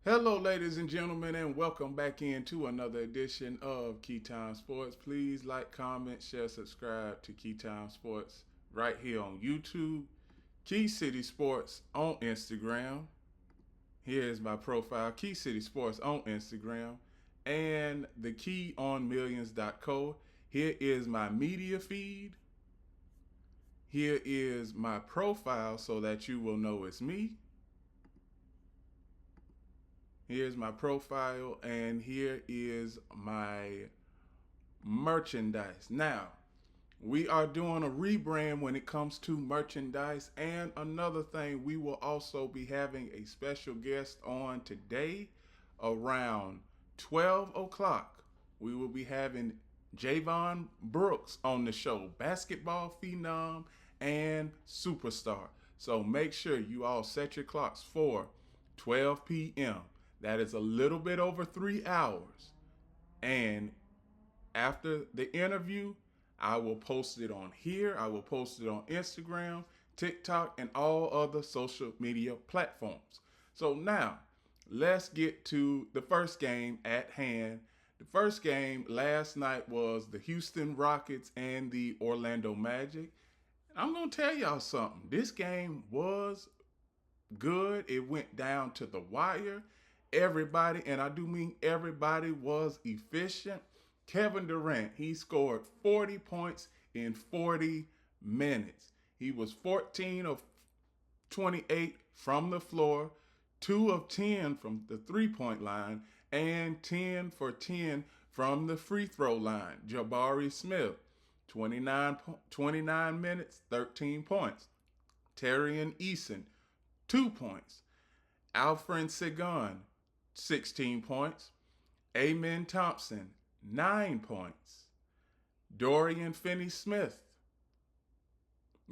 Hello, ladies and gentlemen, and welcome back into another edition of Keytime Sports. Please like, comment, share, subscribe to Keytime Sports right here on YouTube, Key City Sports on Instagram. Here is my profile, Key City Sports on Instagram, and the keyonmillions.co. Here is my media feed. Here is my profile so that you will know it's me. Here's my profile, and here is my merchandise. Now, we are doing a rebrand when it comes to merchandise. And another thing, we will also be having a special guest on today around 12 o'clock. We will be having Javon Brooks on the show, basketball phenom and superstar. So make sure you all set your clocks for 12 p.m. That is a little bit over 3 hours. And after the interview, I will post it on here. I will post it on Instagram, TikTok, and all other social media platforms. So now, let's get to the first game at hand. The first game last night was the Houston Rockets and the Orlando Magic. I'm going to tell y'all something. This game was good. It went down to the wire. Everybody, and I do mean everybody, was efficient. Kevin Durant, he scored 40 points in 40 minutes. He was 14 of 28 from the floor, 2 of 10 from the three-point line, and 10 for 10 from the free throw line. Jabari Smith, 29 minutes, 13 points. Terrian Eason, 2 points. Alfred Sengun, 16 points. Amen Thompson, 9 points. Dorian Finney-Smith,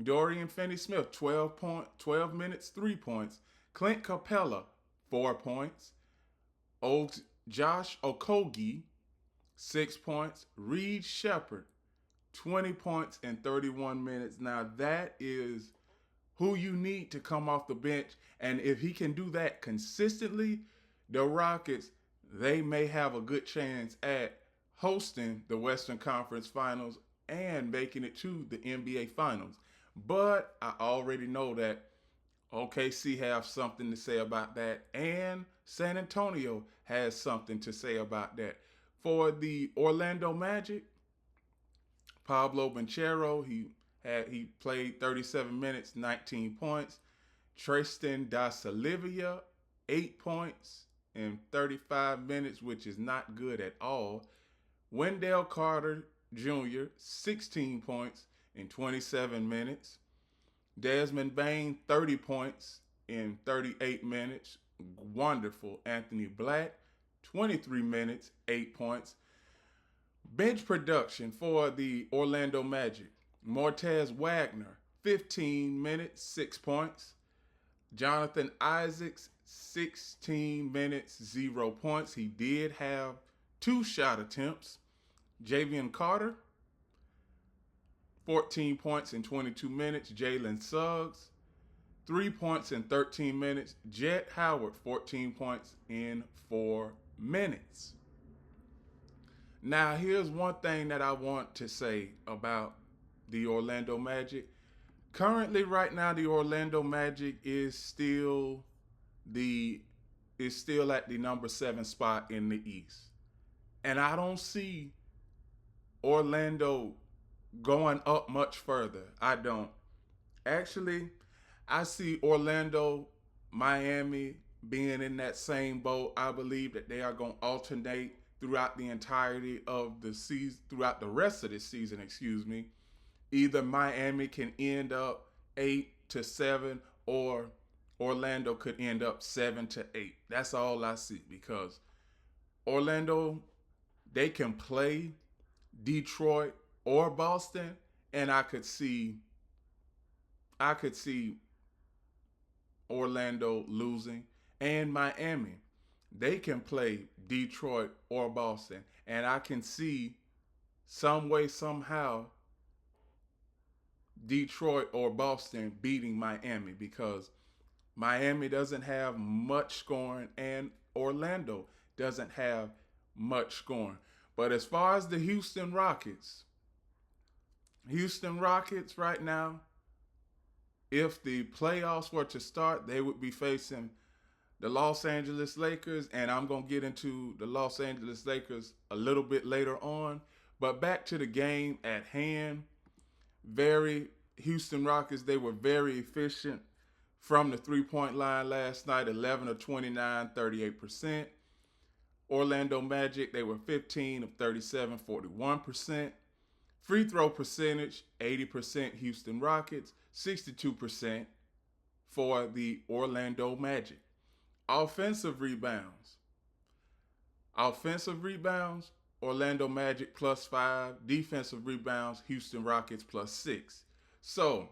12 minutes, 3 points. Clint Capella, 4 points. Josh Okogie, 6 points. Reed Shepard, 20 points in 31 minutes. Now that is who you need to come off the bench. And if he can do that consistently, the Rockets, they may have a good chance at hosting the Western Conference Finals and making it to the NBA Finals. But I already know that OKC have something to say about that, and San Antonio has something to say about that. For the Orlando Magic, Pablo Banchero, he played 37 minutes, 19 points. Tristan da Silvia, 8 points in 35 minutes, which is not good at all. Wendell Carter Jr., 16 points in 27 minutes. Desmond Bain, 30 points in 38 minutes. Wonderful. Anthony Black, 23 minutes, 8 points. Bench production for the Orlando Magic. Mortez Wagner, 15 minutes, 6 points. Jonathan Isaacs, 16 minutes, 0 points. He did have 2 shot attempts. Javion Carter, 14 points in 22 minutes. Jalen Suggs, 3 points in 13 minutes. Jet Howard, 14 points in 4 minutes. Now, here's one thing that I want to say about the Orlando Magic. Currently, right now, the Orlando Magic is still at the number 7 spot in the East. And I don't see Orlando going up much further. I don't. Actually, I see Orlando, Miami being in that same boat. I believe that they are going to alternate throughout the entirety of the season, throughout the rest of the season, Either Miami can end up 8-7 or Orlando could end up 7-8. That's all I see, because Orlando, they can play Detroit or Boston, and I could see Orlando losing. And Miami, they can play Detroit or Boston, and I can see some way, somehow, Detroit or Boston beating Miami, because Miami doesn't have much scoring, and Orlando doesn't have much scoring. But as far as the Houston Rockets right now, if the playoffs were to start, they would be facing the Los Angeles Lakers, and I'm going to get into the Los Angeles Lakers a little bit later on. But back to the game at hand, Houston Rockets, they were very efficient from the three-point line last night, 11 of 29, 38%. Orlando Magic, they were 15 of 37, 41%. Free throw percentage, 80% Houston Rockets, 62% for the Orlando Magic. Offensive rebounds, Orlando Magic +5. Defensive rebounds, Houston Rockets +6. So,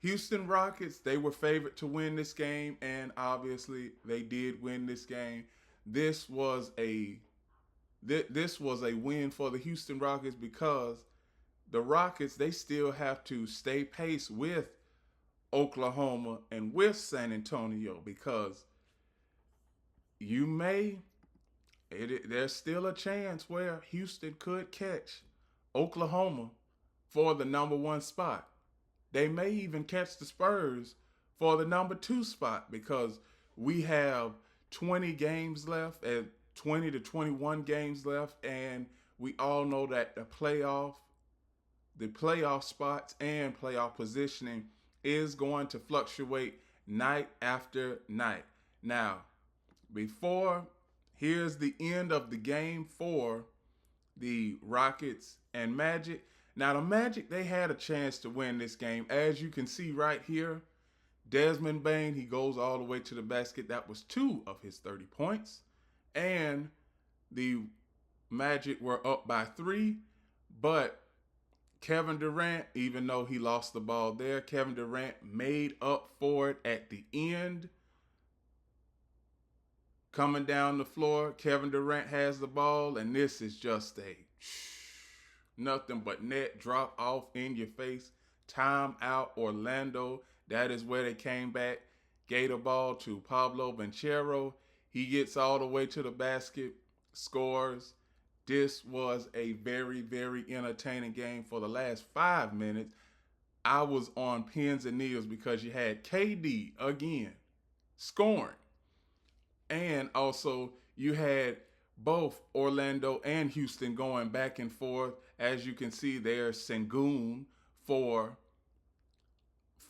Houston Rockets, they were favored to win this game, and obviously they did win this game. This was a win for the Houston Rockets because the Rockets, they still have to stay pace with Oklahoma and with San Antonio, because there's still a chance where Houston could catch Oklahoma for the number 1 spot. They may even catch the Spurs for the number 2 spot, because we have 20 games left, 20 to 21 games left, and we all know that the playoff spots and playoff positioning is going to fluctuate night after night. Now, here's the end of the game for the Rockets and Magic. Now, the Magic, they had a chance to win this game. As you can see right here, Desmond Bane, he goes all the way to the basket. That was 2 of his 30 points. And the Magic were up by 3, but Kevin Durant, even though he lost the ball there, Kevin Durant made up for it at the end. Coming down the floor, Kevin Durant has the ball, and this is just a nothing but net drop off in your face. Time out, Orlando. That is where they came back. Gave the ball to Pablo Banchero. He gets all the way to the basket, scores. This was a very, very entertaining game for the last 5 minutes. I was on pins and needles because you had KD again scoring. And also you had both Orlando and Houston going back and forth. As you can see, there's Sengun for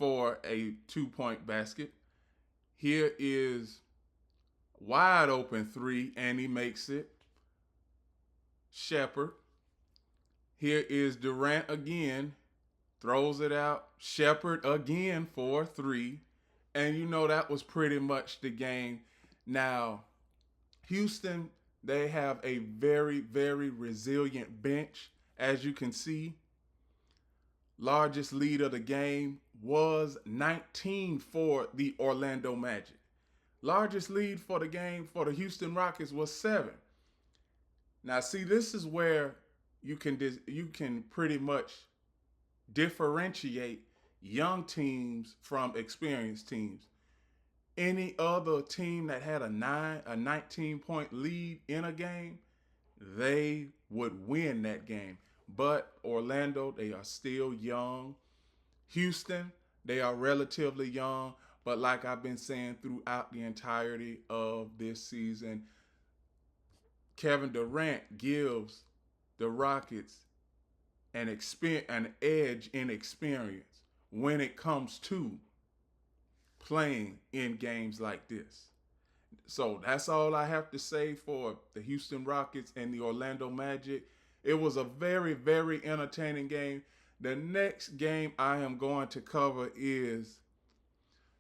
a 2-point basket. Here is wide open 3, and he makes it. Shepard. Here is Durant again, throws it out. Shepard again for 3. And you know that was pretty much the game. Now, Houston, they have a very, very resilient bench. As you can see, largest lead of the game was 19 for the Orlando Magic. Largest lead for the game for the Houston Rockets was 7. Now, see, this is where you can pretty much differentiate young teams from experienced teams. Any other team that had a 19-point lead in a game, they would win that game. But Orlando, they are still young. Houston, they are relatively young. But like I've been saying throughout the entirety of this season, Kevin Durant gives the Rockets an edge in experience when it comes to playing in games like this. So that's all I have to say for the Houston Rockets and the Orlando Magic. It was a very, very entertaining game. The next game I am going to cover is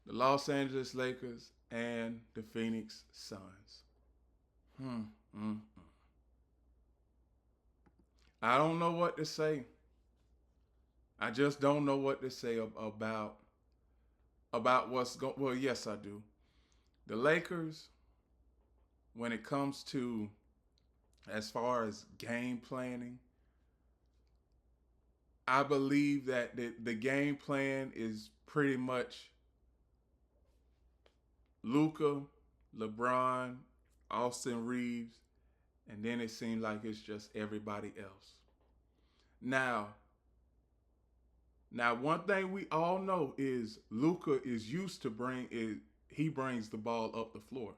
the Los Angeles Lakers and the Phoenix Suns. I don't know what to say. I just don't know what to say about what's going. Well, yes, I do. The Lakers, when it comes to as far as game planning, I believe that the game plan is pretty much Luka, LeBron, Austin Reeves, and then it seemed like it's just everybody else. Now, one thing we all know is Luka is used to he brings the ball up the floor.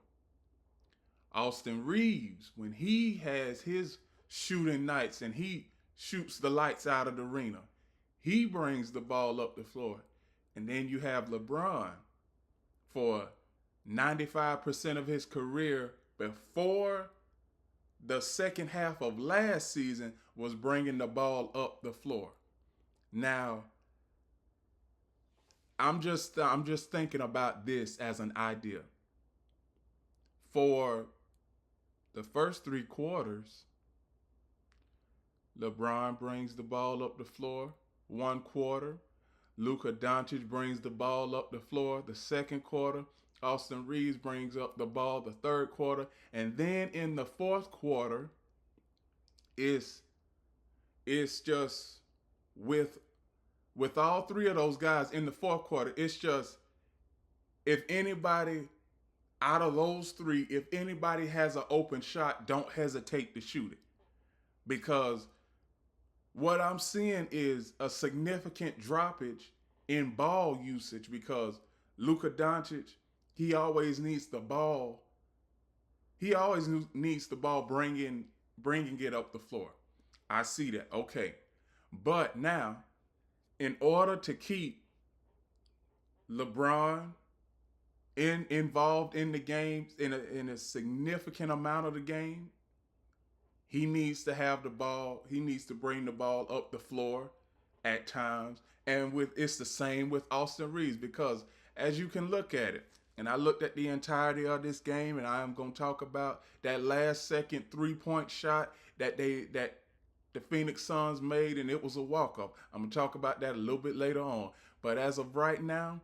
Austin Reeves, when he has his shooting nights and he shoots the lights out of the arena, he brings the ball up the floor. And then you have LeBron for 95% of his career before the second half of last season was bringing the ball up the floor. Now, I'm just thinking about this as an idea. For the first 3 quarters, LeBron brings the ball up the floor. 1 quarter, Luka Doncic brings the ball up the floor. The second quarter, Austin Reeves brings up the ball the third quarter. And then in the fourth quarter, it's just with all 3 of those guys in the fourth quarter, it's just if anybody out of those 3, if anybody has an open shot, don't hesitate to shoot it. Because what I'm seeing is a significant droppage in ball usage because Luka Doncic, he always needs the ball. He always needs the ball bringing it up the floor. I see that. Okay. But now, in order to keep LeBron involved in the games in a significant amount of the game, he needs to have the ball. He needs to bring the ball up the floor at times. And it's the same with Austin Reeves because as you can look at it, and I looked at the entirety of this game, and I am going to talk about that last second 3-point shot that the Phoenix Suns made, and it was a walk-off. I'm going to talk about that a little bit later on. But as of right now,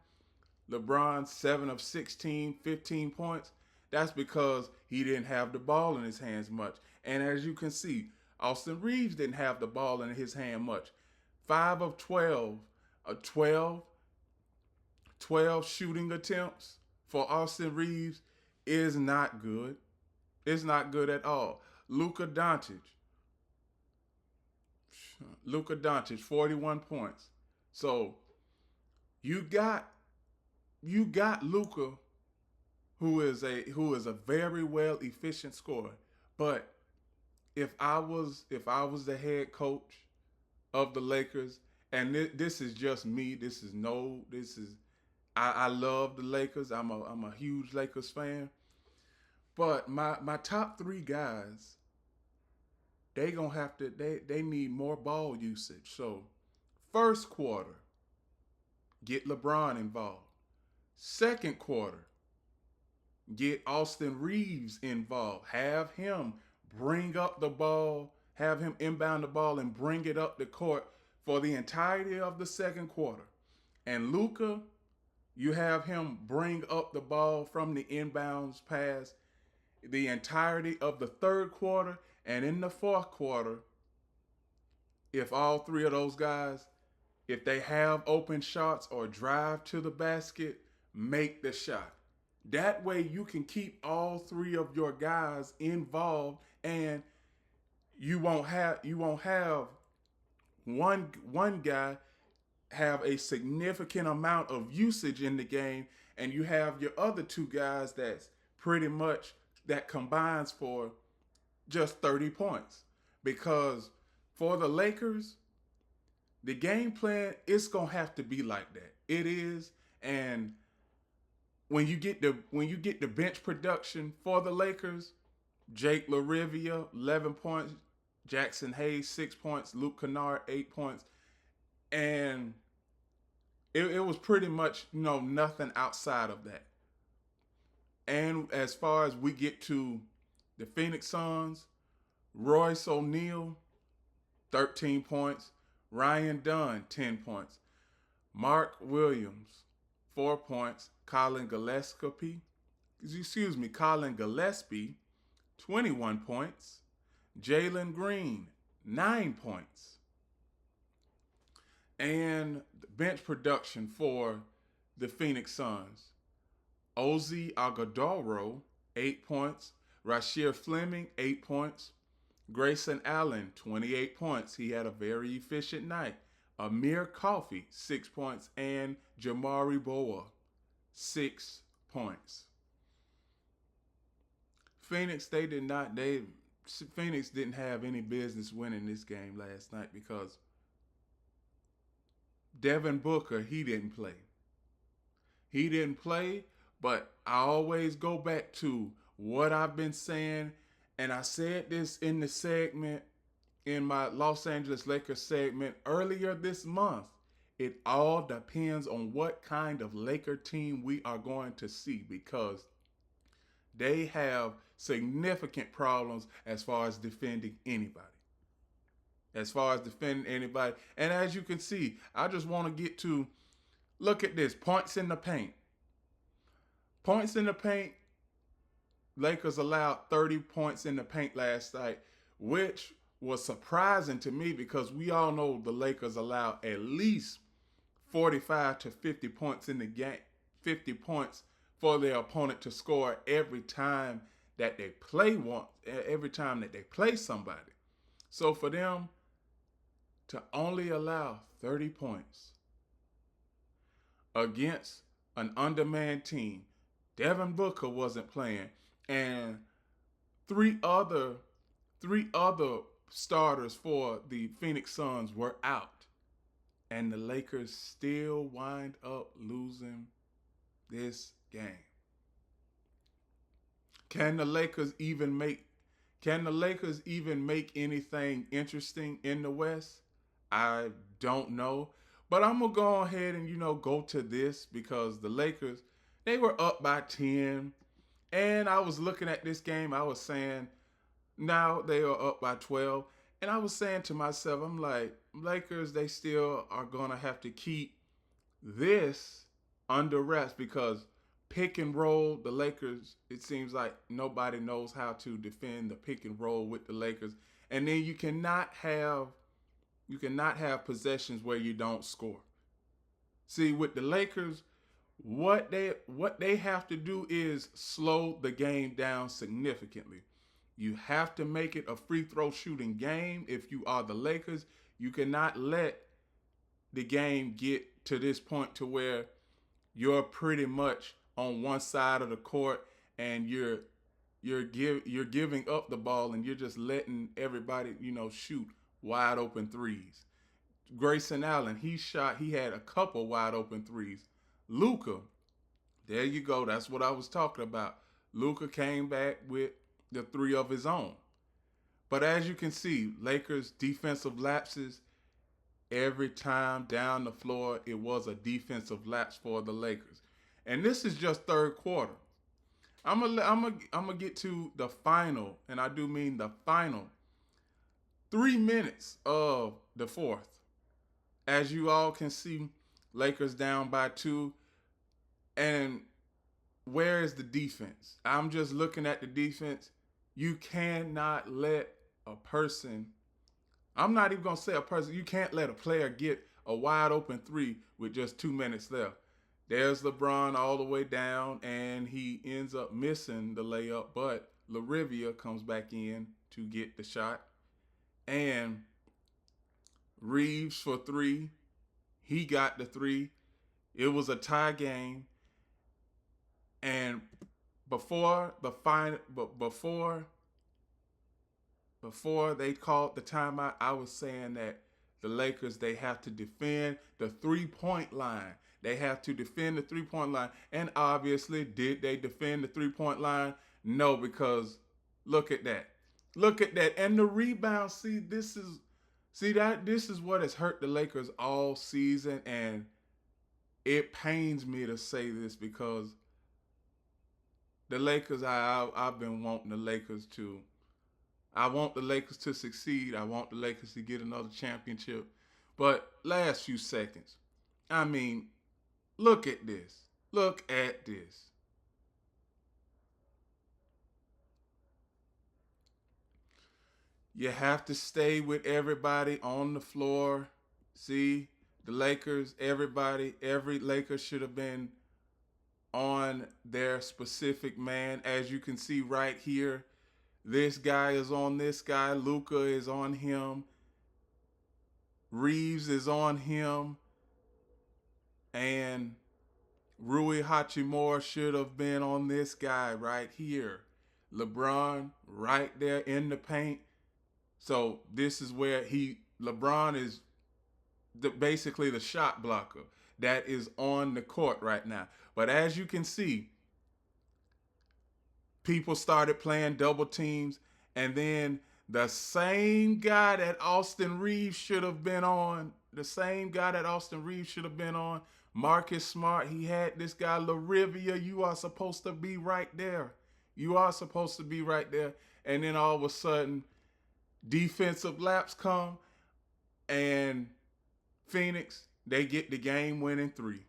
LeBron 7 of 16, 15 points. That's because he didn't have the ball in his hands much. And as you can see, Austin Reeves didn't have the ball in his hand much. 5 of 12, 12 shooting attempts for Austin Reeves is not good. It's not good at all. Luka Doncic, 41 points. So you got Luka, who is a very well efficient scorer. But if I was the head coach of the Lakers, and this is just me, I love the Lakers. I'm a huge Lakers fan. But my top 3 guys, they need more ball usage. So first quarter, get LeBron involved. Second quarter, get Austin Reeves involved. Have him bring up the ball, have him inbound the ball and bring it up the court for the entirety of the second quarter. And Luka, you have him bring up the ball from the inbounds pass the entirety of the third quarter. And in the fourth quarter, if all 3 of those guys, if they have open shots or drive to the basket, make the shot. That way you can keep all 3 of your guys involved, and you won't have one guy have a significant amount of usage in the game, and you have your other 2 guys that's pretty much that combines for just 30 points. Because for the Lakers, the game plan, it's gonna have to be like that. It is. And when you get the bench production for the Lakers, Jake LaRivia, 11 points, Jackson Hayes, 6 points, Luke Kennard, 8 points. And it was pretty much, nothing outside of that. And as far as we get to the Phoenix Suns, Royce O'Neal, 13 points. Ryan Dunn, 10 points. Mark Williams, 4 points. Colin Gillespie, 21 points. Jalen Green, 9 points. And bench production for the Phoenix Suns. Ozzy Agudaro, 8 points. Rasheer Fleming, 8 points. Grayson Allen, 28 points. He had a very efficient night. Amir Coffey, 6 points. And Jamari Boa, 6 points. Phoenix, Phoenix didn't have any business winning this game last night because Devin Booker, he didn't play. He didn't play, but I always go back to what I've been saying, and I said this in the segment, in my Los Angeles Lakers segment earlier this month. It all depends on what kind of Laker team we are going to see, because they have significant problems as far as defending anybody. And as you can see, I just want to get to, look at this, points in the paint. Points in the paint, Lakers allowed 30 points in the paint last night, which was surprising to me because we all know the Lakers allow at least 45 to 50 points in the game, 50 points for their opponent to score every time that they play somebody. So for them to only allow 30 points against an undermanned team, Devin Booker wasn't playing, and three other starters for the Phoenix Suns were out, and the Lakers still wind up losing this game. Can the Lakers even make anything interesting in the West? I don't know. But I'm going to go ahead and, go to this, because the Lakers, they were up by 10. And I was looking at this game. I was saying, now they are up by 12. And I was saying to myself, I'm like, Lakers, they still are going to have to keep this under wraps, because pick and roll, the Lakers, it seems like nobody knows how to defend the pick and roll with the Lakers. And then you cannot have possessions where you don't score. See, with the Lakers, what they have to do is slow the game down significantly. You have to make it a free throw shooting game. If you are the Lakers, you cannot let the game get to this point to where you're pretty much on one side of the court and you're giving up the ball and you're just letting everybody, shoot wide open threes. Grayson Allen, he had a couple wide open threes. Luka, there you go. That's what I was talking about. Luka came back with the three of his own. But as you can see, Lakers defensive lapses, every time down the floor, it was a defensive lapse for the Lakers. And this is just third quarter. I'm gonna get to the final, and I do mean the final 3 minutes of the fourth. As you all can see, Lakers down by 2. And where is the defense? I'm just looking at the defense. You cannot let a person, I'm not even going to say a person, you can't let a player get a wide open three with just 2 minutes left. There's LeBron all the way down, and he ends up missing the layup, but LaRivia comes back in to get the shot. And Reeves for 3. He got the 3. It was a tie game. And before they called the timeout, I was saying that the Lakers, they have to defend the 3-point line. They have to defend the 3-point line. And obviously, did they defend the 3-point line? No, because look at that. Look at that. And the rebound, this is what has hurt the Lakers all season. And it pains me to say this, because the Lakers, I've been wanting the Lakers to, I want the Lakers to succeed. I want the Lakers to get another championship. But last few seconds, I mean, look at this. Look at this. You have to stay with everybody on the floor. See, the Lakers, every Laker should have been on their specific man. As you can see right here, this guy is on this guy. Luka is on him. Reeves is on him. And Rui Hachimura should have been on this guy right here. LeBron right there in the paint. So this is where LeBron is basically the shot blocker that is on the court right now. But as you can see, people started playing double teams, and then the same guy that Austin Reeves should have been on, Marcus Smart, he had this guy, LaRivia. You are supposed to be right there. And then all of a sudden, defensive laps come, and Phoenix, they get the game-winning three.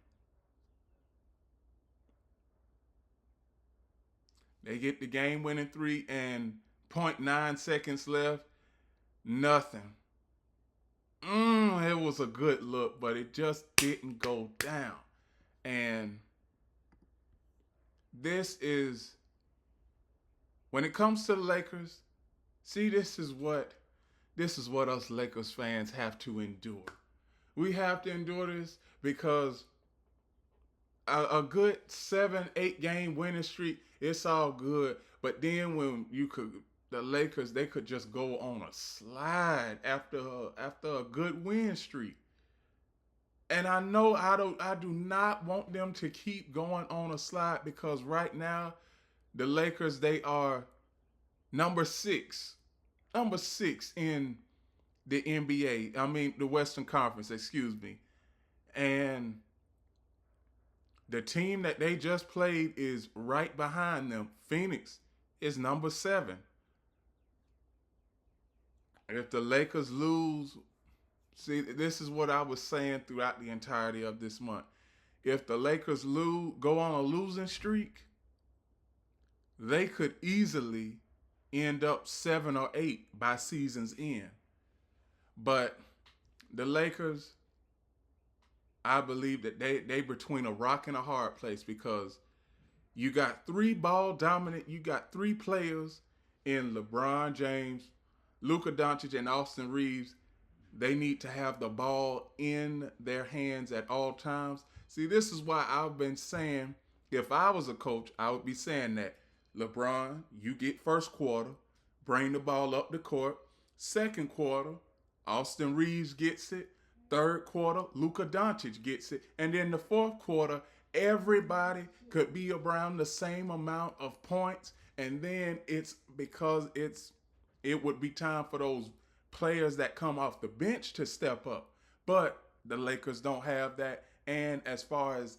They get the game-winning three, and 0.9 seconds left. Nothing. It was a good look, but it just didn't go down. And this is, when it comes to the Lakers, see, this is what us Lakers fans have to endure. We have to endure this because a good 7-8 game winning streak, it's all good. But then when the Lakers, they could just go on a slide after a good win streak. And I know I do not want them to keep going on a slide, because right now the Lakers, they are number six in the NBA. I mean, the Western Conference, excuse me. And the team that they just played is right behind them. Phoenix is number 7. If the Lakers lose, see, this is what I was saying throughout the entirety of this month. If the Lakers go on a losing streak, they could easily end up 7 or 8 by season's end. But the Lakers, I believe that they between a rock and a hard place, because you got 3 ball dominant, you got 3 players in LeBron James, Luka Doncic, and Austin Reeves. They need to have the ball in their hands at all times. See, this is why I've been saying, if I was a coach, I would be saying that, LeBron, you get first quarter, bring the ball up the court. Second quarter, Austin Reeves gets it. Third quarter, Luka Doncic gets it. And then the fourth quarter, everybody could be around the same amount of points. And then it would be time for those players that come off the bench to step up. But the Lakers don't have that. And as far as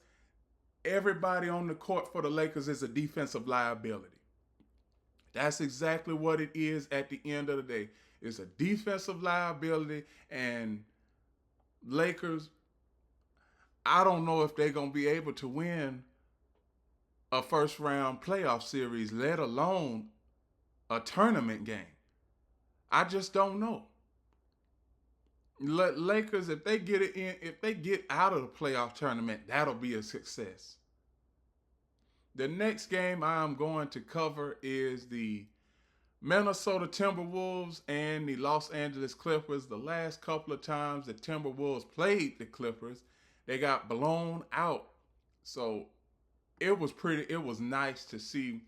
everybody on the court for the Lakers is a defensive liability. That's exactly what it is at the end of the day. It's a defensive liability, and Lakers, I don't know if they're going to be able to win a first-round playoff series, let alone a tournament game. I just don't know. Lakers, if they get out of the playoff tournament, that'll be a success. The next game I'm going to cover is the Minnesota Timberwolves and the Los Angeles Clippers. The last couple of times the Timberwolves played the Clippers, they got blown out. So it was nice to see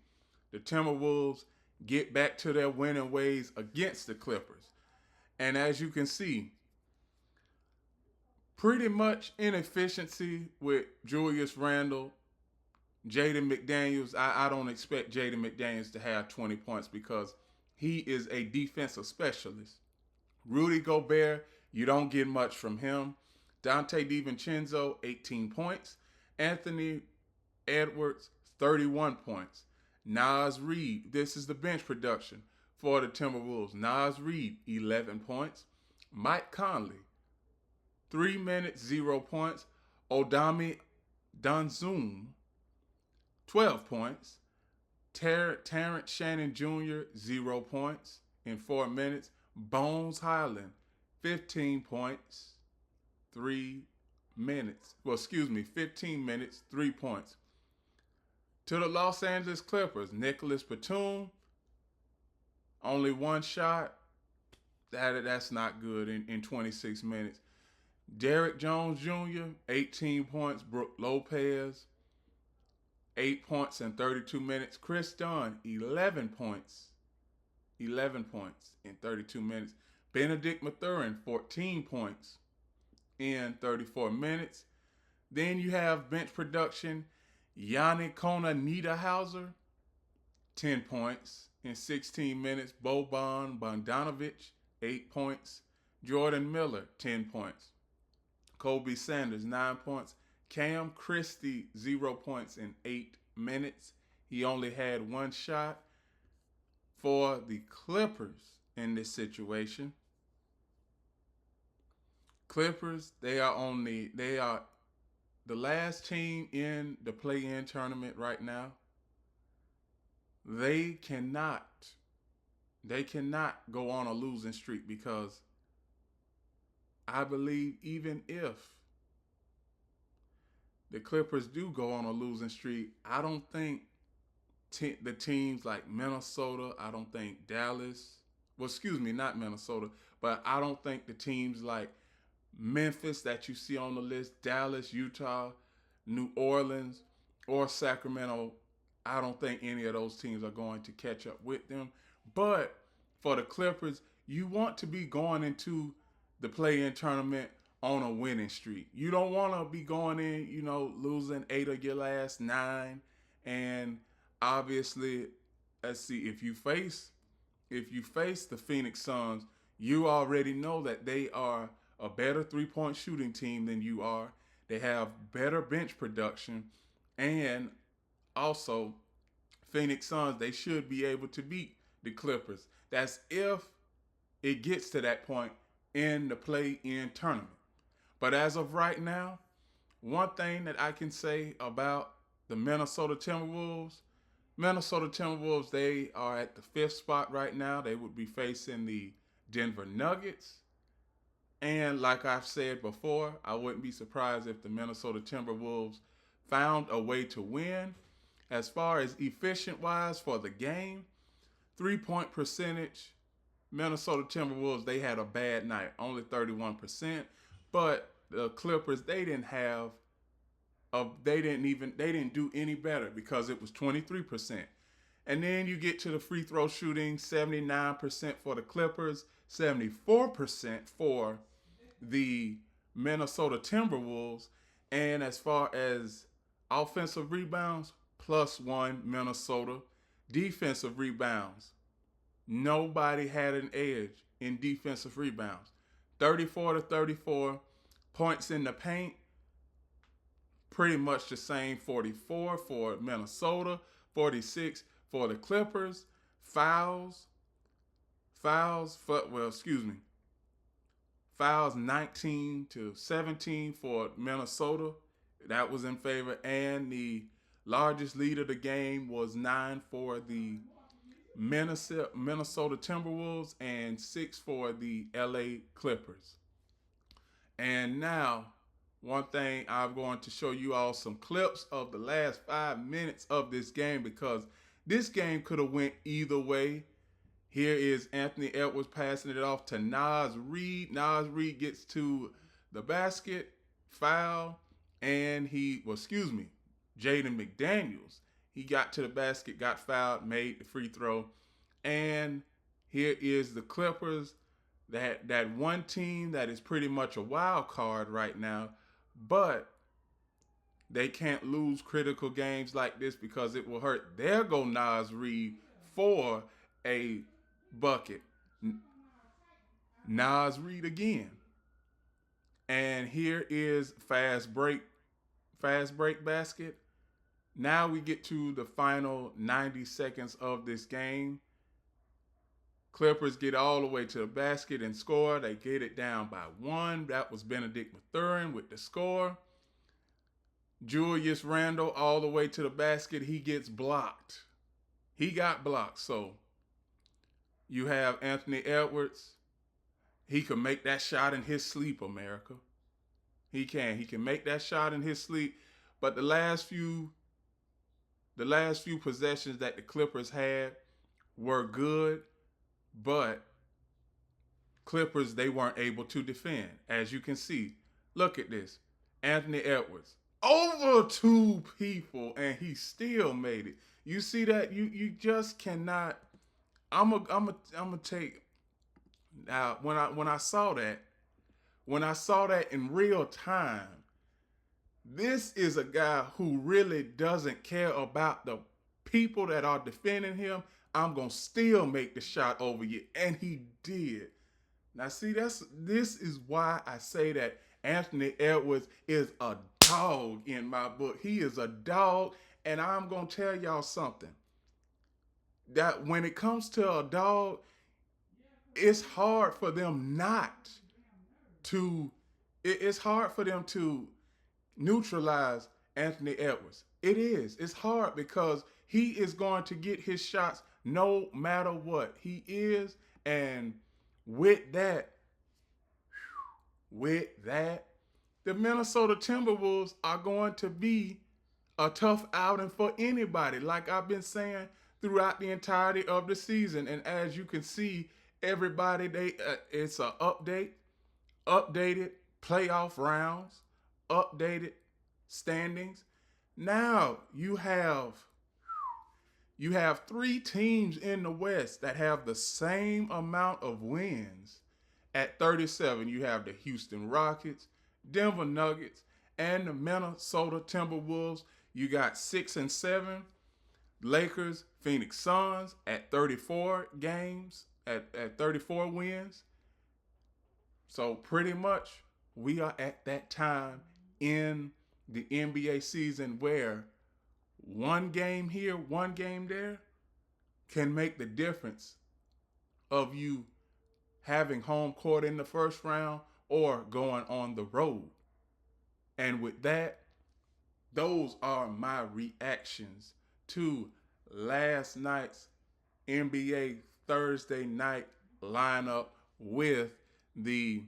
the Timberwolves get back to their winning ways against the Clippers. And as you can see, pretty much inefficiency with Julius Randle. Jaden McDaniels, I don't expect Jaden McDaniels to have 20 points because he is a defensive specialist. Rudy Gobert, you don't get much from him. Dante DiVincenzo, 18 points. Anthony Edwards, 31 points. Naz Reid, this is the bench production for the Timberwolves. Naz Reid, 11 points. Mike Conley, 3 minutes, 0 points. Odami Donzoon, 12 points. Terrence Shannon Jr., 0 points in 4 minutes. Bones Highland, 15 points, 3 minutes. 15 minutes, 3 points. To the Los Angeles Clippers, Nicholas Batum, only one shot. That's not good in 26 minutes. Derrick Jones Jr., 18 points. Brook Lopez, 8 points in 32 minutes. Chris Dunn, 11 points. 11 points in 32 minutes. Benedict Mathurin, 14 points in 34 minutes. Then you have bench production. Yannick Kona Niederhauser, 10 points in 16 minutes. Boban Bogdanovic, 8 points. Jordan Miller, 10 points. Kobe Sanders, 9 points. Cam Christie, 0 points in 8 minutes. He only had one shot. For the Clippers in this situation, Clippers, they are the last team in the play-in tournament right now. They cannot go on a losing streak, because I believe even if the Clippers do go on a losing streak, I don't think the teams like Minnesota, I don't think Dallas, not Minnesota, but I don't think the teams like Memphis that you see on the list, Dallas, Utah, New Orleans, or Sacramento, I don't think any of those teams are going to catch up with them. But for the Clippers, you want to be going into the play-in tournament on a winning streak. You don't want to be going in, losing 8 of your last 9. And obviously, let's see, if you face the Phoenix Suns, you already know that they are a better three-point shooting team than you are. They have better bench production, and also Phoenix Suns, they should be able to beat the Clippers. That's if it gets to that point in the play-in tournament. But as of right now, one thing that I can say about the Minnesota Timberwolves, they are at the 5th spot right now. They would be facing the Denver Nuggets. And like I've said before, I wouldn't be surprised if the Minnesota Timberwolves found a way to win. As far as efficient-wise for the game, 3-point percentage, Minnesota Timberwolves, they had a bad night, only 31%. But the Clippers, they didn't do any better, because it was 23%. And then you get to the free throw shooting, 79% for the Clippers, 74% for the Minnesota Timberwolves. And as far as offensive rebounds, +1 Minnesota. Defensive rebounds, nobody had an edge in defensive rebounds. 34-34. Points in the paint, pretty much the same. 44 for Minnesota, 46 for the Clippers. Fouls 19-17 for Minnesota. That was in favor. And the largest lead of the game was 9 for the Minnesota Timberwolves and 6 for the LA Clippers. And now, one thing, I'm going to show you all some clips of the last 5 minutes of this game, because this game could have went either way. Here is Anthony Edwards passing it off to Naz Reid. Naz Reid gets to the basket, foul, and Jaden McDaniels. He got to the basket, got fouled, made the free throw. And here is the Clippers, that one team that is pretty much a wild card right now, but they can't lose critical games like this, because it will hurt. There go Naz Reid for a bucket. Naz Reid again. And here is fast break basket. Now we get to the final 90 seconds of this game. Clippers get all the way to the basket and score. They get it down by 1. That was Benedict Mathurin with the score. Julius Randle all the way to the basket. He gets blocked. He got blocked. So you have Anthony Edwards. He can make that shot in his sleep, America. He can. He can make that shot in his sleep. But the last few the last few possessions that the Clippers had were good, but Clippers, they weren't able to defend. As you can see, look at this. Anthony Edwards, over 2 people, and he still made it. You see that? You just cannot. I'm a take. Now, when I saw that, in real time, this is a guy who really doesn't care about the people that are defending him. I'm gonna still make the shot over you, and he did. Now, see, this is why I say that Anthony Edwards is a dog in my book. He is a dog, and I'm gonna tell y'all something. That when it comes to a dog, it's hard for them not to. It's hard for them to neutralize Anthony Edwards. It is. It's hard because he is going to get his shots no matter what. He is, and with that, the Minnesota Timberwolves are going to be a tough outing for anybody, like I've been saying throughout the entirety of the season. And as you can see, everybody, it's a updated playoff rounds, updated standings. Now you have 3 teams in the West that have the same amount of wins at 37. You have the Houston Rockets, Denver Nuggets, and the Minnesota Timberwolves. You got 6 and 7. Lakers, Phoenix Suns at 34 games, at 34 wins. So pretty much we are at that time in the NBA season where one game here, one game there can make the difference of you having home court in the first round or going on the road. And with that, those are my reactions to last night's NBA Thursday night lineup with the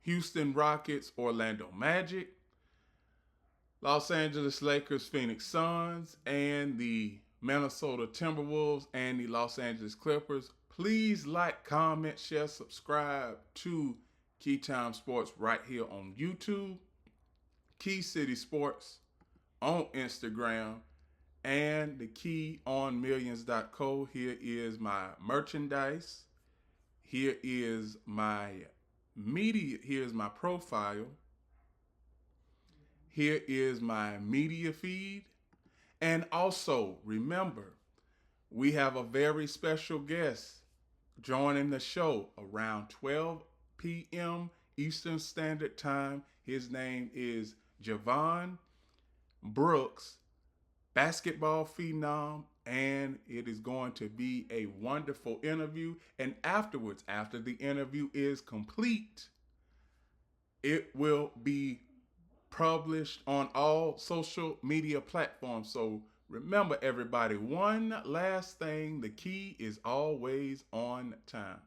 Houston Rockets, Orlando Magic, Los Angeles Lakers, Phoenix Suns, and the Minnesota Timberwolves and the Los Angeles Clippers. Please like, comment, share, subscribe to Keytime Sports right here on YouTube, Key City Sports on Instagram, and the KeyOnMillions.co. Here is my merchandise. Here is my media. Here's my profile. Here is my media feed. And also, remember, we have a very special guest joining the show around 12 p.m. Eastern Standard Time. His name is Javon Brooks, basketball phenom, and it is going to be a wonderful interview. And afterwards, after the interview is complete, it will be published on all social media platforms. So remember, everybody, one last thing, the key is always on time.